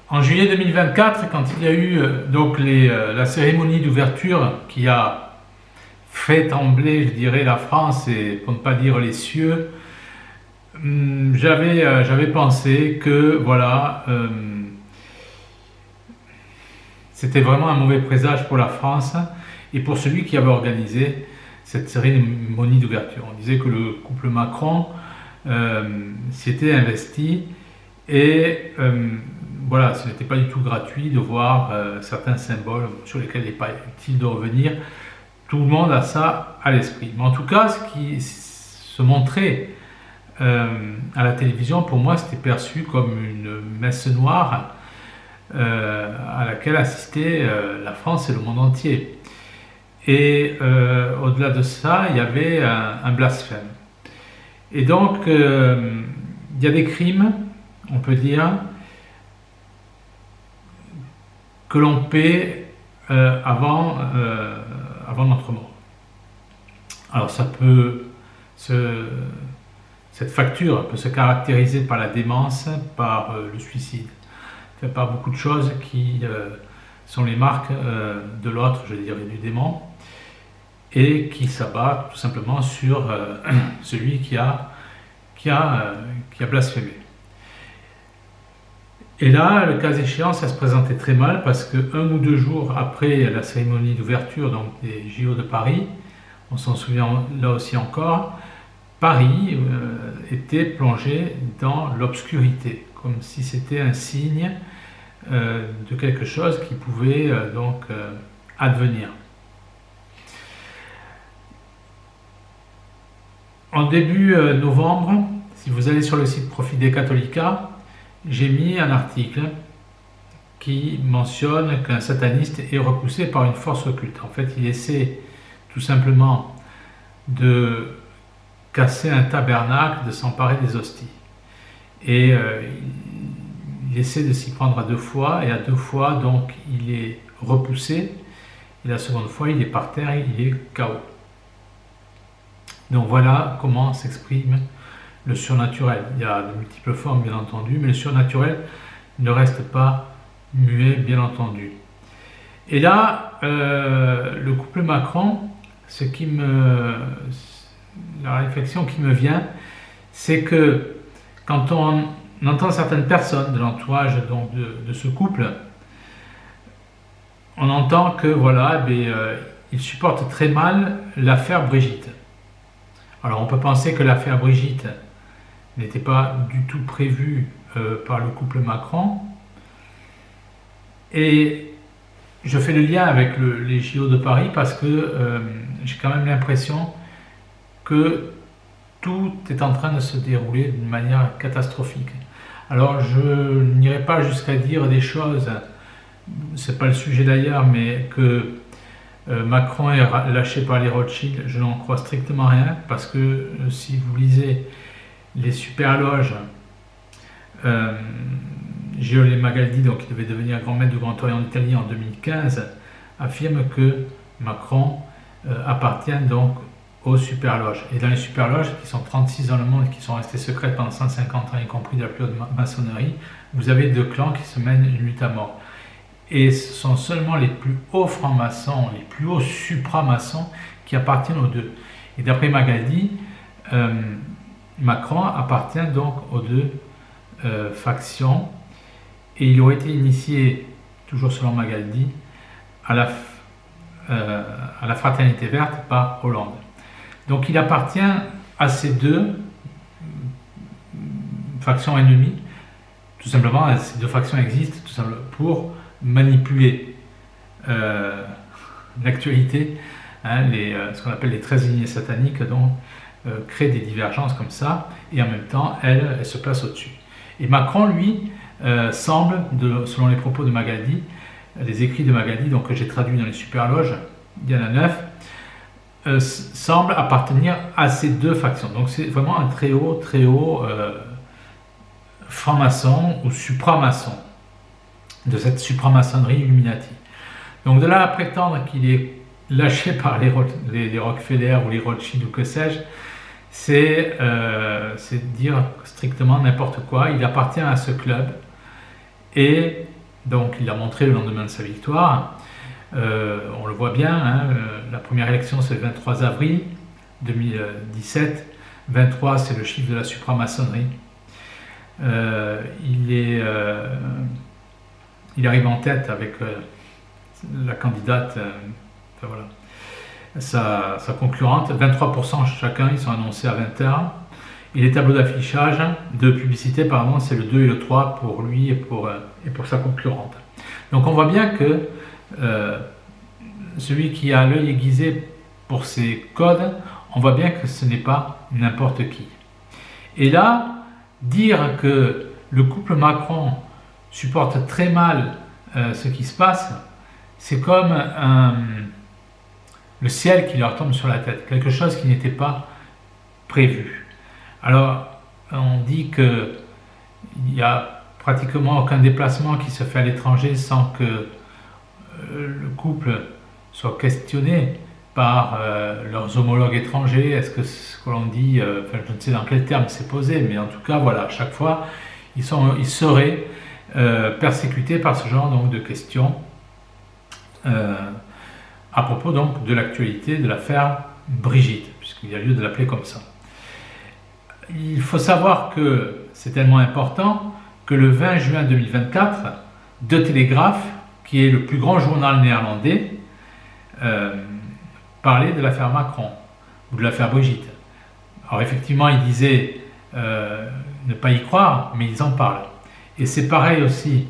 En juillet 2024, quand il y a eu donc la cérémonie d'ouverture qui a fait trembler, je dirais, la France et pour ne pas dire les cieux, j'avais pensé que voilà, c'était vraiment un mauvais présage pour la France et pour celui qui avait organisé cette cérémonie d'ouverture. On disait que le couple Macron s'y était investi et voilà, ce n'était pas du tout gratuit de voir certains symboles sur lesquels il n'est pas utile de revenir. Tout le monde a ça à l'esprit. Mais en tout cas, ce qui se montrait à la télévision, pour moi, c'était perçu comme une messe noire à laquelle assistaient la France et le monde entier. Et au-delà de ça, il y avait un blasphème. Et donc, il y a des crimes, on peut dire, que l'on paie avant notre mort. Alors cette facture peut se caractériser par la démence, par le suicide, par beaucoup de choses qui sont les marques de l'autre, je dirais du démon, et qui s'abat tout simplement sur celui qui a blasphémé. Et là, le cas échéant, ça se présentait très mal parce que 1 ou 2 jours après la cérémonie d'ouverture donc des JO de Paris, on s'en souvient là aussi encore, Paris était plongé dans l'obscurité, comme si c'était un signe de quelque chose qui pouvait donc advenir. En début novembre, si vous allez sur le site Profide Catholica, j'ai mis un article qui mentionne qu'un sataniste est repoussé par une force occulte. En fait, il essaie tout simplement de casser un tabernacle, de s'emparer des hosties. Et il essaie de s'y prendre à 2 fois, et à 2 fois, donc, il est repoussé, et la seconde fois, il est par terre, il est KO. Donc voilà comment s'exprime le surnaturel. Il y a de multiples formes, bien entendu, mais le surnaturel ne reste pas muet, bien entendu. Et là, le couple Macron, la réflexion qui me vient, c'est que quand on entend certaines personnes de l'entourage donc de ce couple, on entend que voilà, ils supportent très mal l'affaire Brigitte. Alors on peut penser que l'affaire Brigitte n'était pas du tout prévue par le couple Macron. Et je fais le lien avec les JO de Paris parce que j'ai quand même l'impression que tout est en train de se dérouler d'une manière catastrophique. Alors je n'irai pas jusqu'à dire des choses, c'est pas le sujet d'ailleurs, mais que Macron est lâché par les Rothschild, je n'en crois strictement rien, parce que si vous lisez les super loges, Giorgio Magaldi, donc qui devait devenir grand maître du Grand Orient en Italie en 2015, affirme que Macron appartient donc aux super loges. Et dans les super loges, qui sont 36 dans le monde, qui sont restées secrètes pendant 150 ans, y compris de la plus haute maçonnerie, vous avez 2 clans qui se mènent une lutte à mort. Et ce sont seulement les plus hauts francs-maçons, les plus hauts supramaçons qui appartiennent aux 2. Et d'après Magaldi, Macron appartient donc aux 2 factions, et il aurait été initié, toujours selon Magaldi, à la fraternité verte par Hollande. Donc il appartient à ces 2 factions ennemies, tout simplement, ces 2 factions existent tout simplement pour manipuler l'actualité, ce qu'on appelle les 13 lignées sataniques, donc créent des divergences comme ça, et en même temps, elle se place au-dessus. Et Macron, lui, semble, selon les propos de Magaldi, les écrits de Magaldi, donc que j'ai traduits dans les super loges, il y en a 9, semble appartenir à ces 2 factions. Donc c'est vraiment un très haut franc-maçon ou supramaçon de cette supramaçonnerie Illuminati. Donc de là à prétendre qu'il est lâché par les Rockefeller ou les Rothschild ou que sais-je, c'est dire strictement n'importe quoi. Il appartient à ce club et Donc il l'a montré le lendemain de sa victoire. On le voit bien, hein, la première élection c'est le 23 avril 2017. 23 c'est le chiffre de la supramaçonnerie. Il arrive en tête avec la candidate, enfin voilà, sa concurrente, 23% chacun, ils sont annoncés à 20h. Et les tableaux d'affichage de publicité, pardon, c'est le 2 et le 3 pour lui et pour sa concurrente. Donc on voit bien que celui qui a l'œil aiguisé pour ces codes, on voit bien que ce n'est pas n'importe qui. Et là, dire que le couple Macron supporte très mal ce qui se passe, c'est comme le ciel qui leur tombe sur la tête, quelque chose qui n'était pas prévu. Alors, on dit qu'il n'y a pratiquement aucun déplacement qui se fait à l'étranger sans que le couple soit questionné par leurs homologues étrangers. Est-ce que ce que l'on dit, enfin, je ne sais dans quel terme c'est posé, mais en tout cas, voilà, à chaque fois, ils seraient persécutés par ce genre donc, de questions à propos donc, de l'actualité de l'affaire Brigitte, puisqu'il y a lieu de l'appeler comme ça. Il faut savoir que c'est tellement important que le 20 juin 2024, De Telegraaf, qui est le plus grand journal néerlandais, parlait de l'affaire Macron, ou de l'affaire Brigitte. Alors effectivement, il disait ne pas y croire, mais ils en parlent. Et c'est pareil aussi,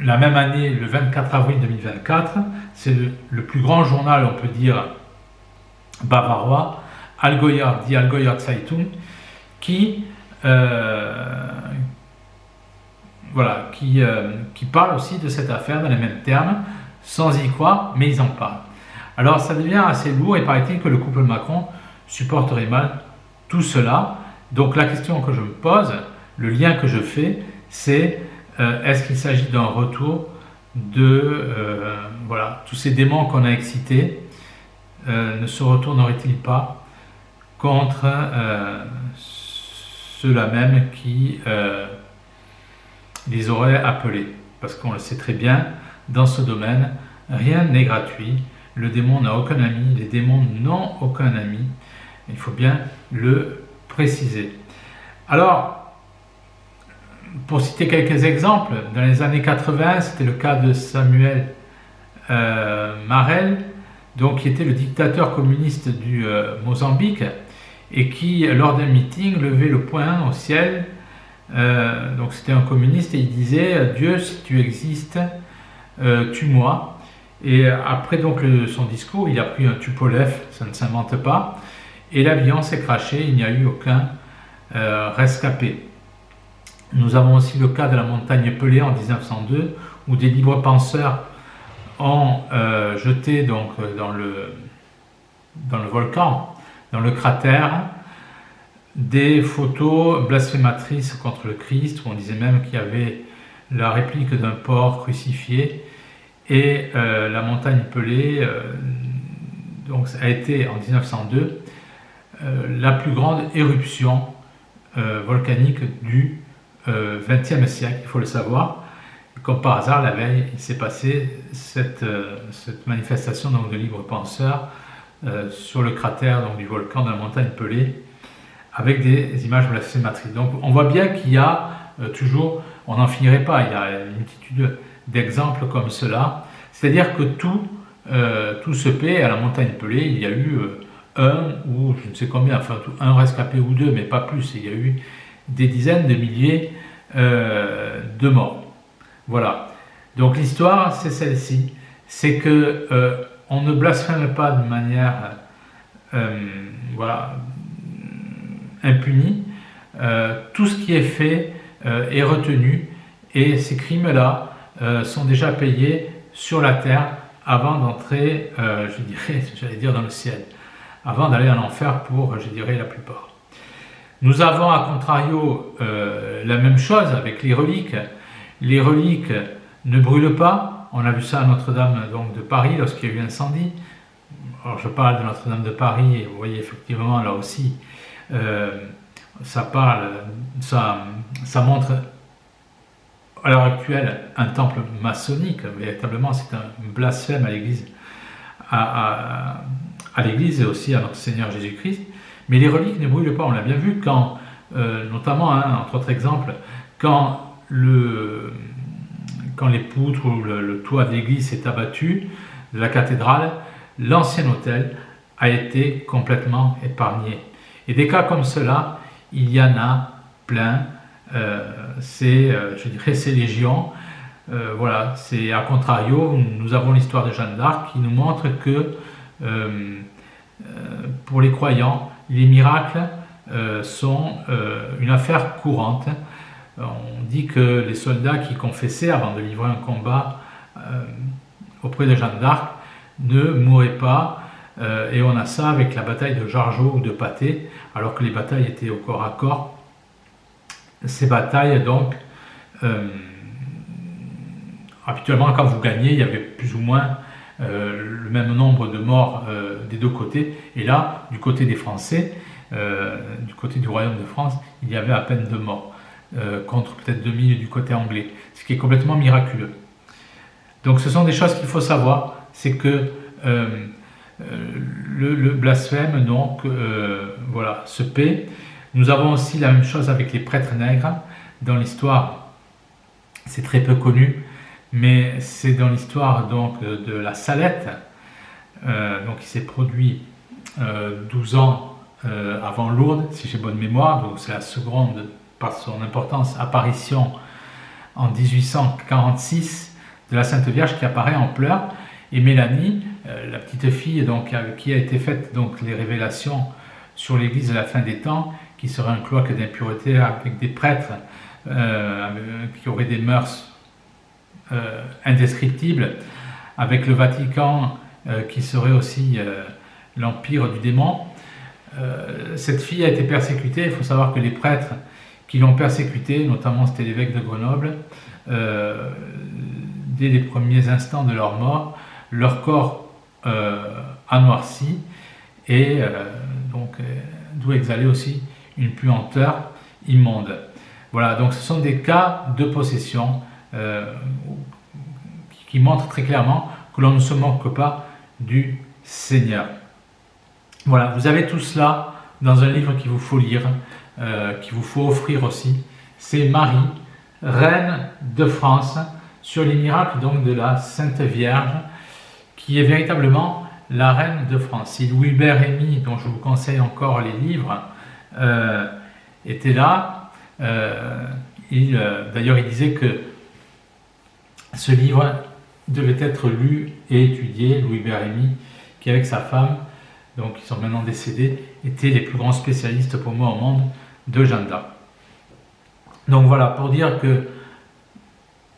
la même année, le 24 avril 2024, c'est le plus grand journal, on peut dire, bavarois, Die Allgäuer Zeitung, qui parle aussi de cette affaire dans les mêmes termes, sans y croire, mais ils en parlent. Alors ça devient assez lourd et paraît-il que le couple Macron supporterait mal tout cela. Donc la question que je me pose, le lien que je fais, c'est est-ce qu'il s'agit d'un retour de tous ces démons qu'on a excités, ne se retourneraient-ils pas contre ceux-là même qui les auraient appelés. Parce qu'on le sait très bien, dans ce domaine, rien n'est gratuit. Le démon n'a aucun ami, les démons n'ont aucun ami. Il faut bien le préciser. Alors, pour citer quelques exemples, dans les années 80, c'était le cas de Samuel Marel, donc qui était le dictateur communiste du Mozambique, et qui, lors d'un meeting, levait le poing au ciel. Donc c'était un communiste et il disait « Dieu, si tu existes, tue-moi ». Et après donc son discours, il a pris un Tupolev, ça ne s'invente pas, et l'avion s'est crashé, il n'y a eu aucun rescapé. Nous avons aussi le cas de la montagne Pelée en 1902, où des libres penseurs ont jeté donc dans le volcan, dans le cratère, des photos blasphématrices contre le Christ, où on disait même qu'il y avait la réplique d'un porc crucifié, et la montagne Pelée donc, a été en 1902 la plus grande éruption volcanique du XXe siècle, il faut le savoir. Comme par hasard, la veille, il s'est passé cette manifestation donc, de libres penseurs sur le cratère donc, du volcan de la montagne Pelée, avec des images blasphématrices. Donc on voit bien qu'il y a toujours, on n'en finirait pas, il y a une multitude d'exemples comme cela. C'est-à-dire que tout se paie à la montagne Pelée. Il y a eu un ou je ne sais combien, enfin un rescapé ou deux, mais pas plus. Il y a eu des dizaines de milliers de morts. Voilà. Donc l'histoire, c'est celle-ci. C'est que on ne blasphème pas de manière impunie. Tout ce qui est fait est retenu et ces crimes-là sont déjà payés sur la terre avant d'entrer, j'allais dire dans le ciel, avant d'aller en enfer pour, je dirais, la plupart. Nous avons à contrario la même chose avec les reliques. Les reliques ne brûlent pas. On a vu ça à Notre-Dame donc, de Paris lorsqu'il y a eu incendie. Alors je parle de Notre-Dame de Paris et vous voyez effectivement là aussi ça montre à l'heure actuelle un temple maçonnique. Véritablement, c'est un blasphème à l'Église, à l'Église et aussi à notre Seigneur Jésus-Christ. Mais les reliques ne brûlent pas. On l'a bien vu quand, notamment, entre autres exemples, quand les poutres ou le toit de l'église s'est abattu de la cathédrale, l'ancien autel a été complètement épargné. Et des cas comme cela, il y en a plein. Je dirais, c'est légion. Voilà, c'est à contrario, nous avons l'histoire de Jeanne d'Arc qui nous montre que pour les croyants, les miracles sont une affaire courante. On dit que les soldats qui confessaient avant de livrer un combat auprès de Jeanne d'Arc ne mouraient pas, et on a ça avec la bataille de Jargeau ou de Patay, alors que les batailles étaient au corps à corps. Ces batailles, donc, habituellement, quand vous gagnez, il y avait plus ou moins le même nombre de morts des deux côtés, et là, du côté des Français, du côté du Royaume de France, il y avait à peine 2 morts, contre peut-être 2000 du côté anglais, ce qui est complètement miraculeux. Donc ce sont des choses qu'il faut savoir, c'est que le blasphème, donc, voilà, se paie. Nous avons aussi la même chose avec les prêtres nègres. Dans l'histoire, c'est très peu connu, mais c'est dans l'histoire donc de la Salette, donc qui s'est produit 12 ans avant Lourdes, si j'ai bonne mémoire. Donc c'est la seconde, par son importance, apparition en 1846 de la Sainte Vierge qui apparaît en pleurs. Et Mélanie, la petite fille donc, qui a été faite donc, les révélations sur l'Église de la fin des temps, qui serait un cloaque d'impureté avec des prêtres qui auraient des mœurs indescriptibles, avec le Vatican qui serait aussi l'empire du démon. Cette fille a été persécutée. Il faut savoir que les prêtres qui l'ont persécutée, notamment c'était l'évêque de Grenoble, dès les premiers instants de leur mort, leur corps a noirci et donc d'où exhalait aussi une puanteur immonde. Voilà, donc ce sont des cas de possession qui montrent très clairement que l'on ne se moque pas du Seigneur. Voilà, vous avez tout cela dans un livre qu'il vous faut lire, qu'il vous faut offrir aussi. C'est Marie, reine de France, sur les miracles donc de la Sainte Vierge, qui est véritablement la reine de France. Si Louis-Hubert Rémy, dont je vous conseille encore les livres, était là, d'ailleurs il disait que ce livre devait être lu et étudié. Louis-Hubert Rémy, qui avec sa femme, donc ils sont maintenant décédés, étaient les plus grands spécialistes pour moi au monde de Jeanne d'Arc. Donc voilà, pour dire que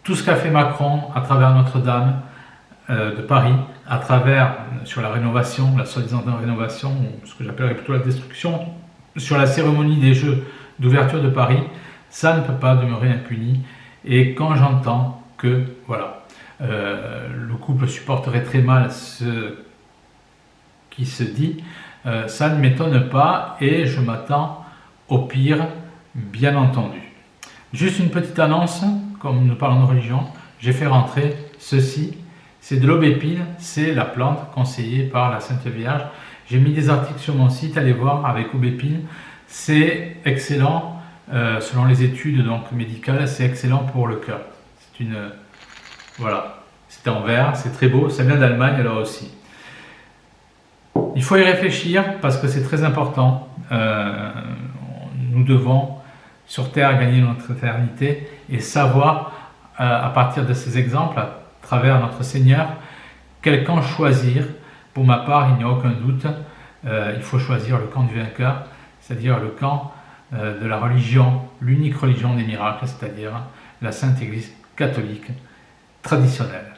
tout ce qu'a fait Macron à travers Notre-Dame de Paris, à travers, sur la rénovation, la soi-disant rénovation, ou ce que j'appellerais plutôt la destruction, sur la cérémonie des Jeux d'ouverture de Paris, ça ne peut pas demeurer impuni. Et quand j'entends que, voilà, le couple supporterait très mal ce qui se dit, ça ne m'étonne pas et je m'attends au pire, bien entendu. Juste une petite annonce, comme nous parlons de religion, j'ai fait rentrer ceci, c'est de l'aubépine, c'est la plante conseillée par la Sainte Vierge. J'ai mis des articles sur mon site, allez voir avec aubépine, c'est excellent, selon les études donc, médicales, c'est excellent pour le cœur. C'est une, voilà, c'est en verre, c'est très beau, ça vient d'Allemagne là aussi. Il faut y réfléchir parce que c'est très important. Nous devons sur Terre gagner notre éternité et savoir à partir de ces exemples, à travers notre Seigneur, quel camp choisir. Pour ma part, il n'y a aucun doute, il faut choisir le camp du vainqueur, c'est-à-dire le camp de la religion, l'unique religion des miracles, c'est-à-dire la Sainte Église catholique traditionnelle.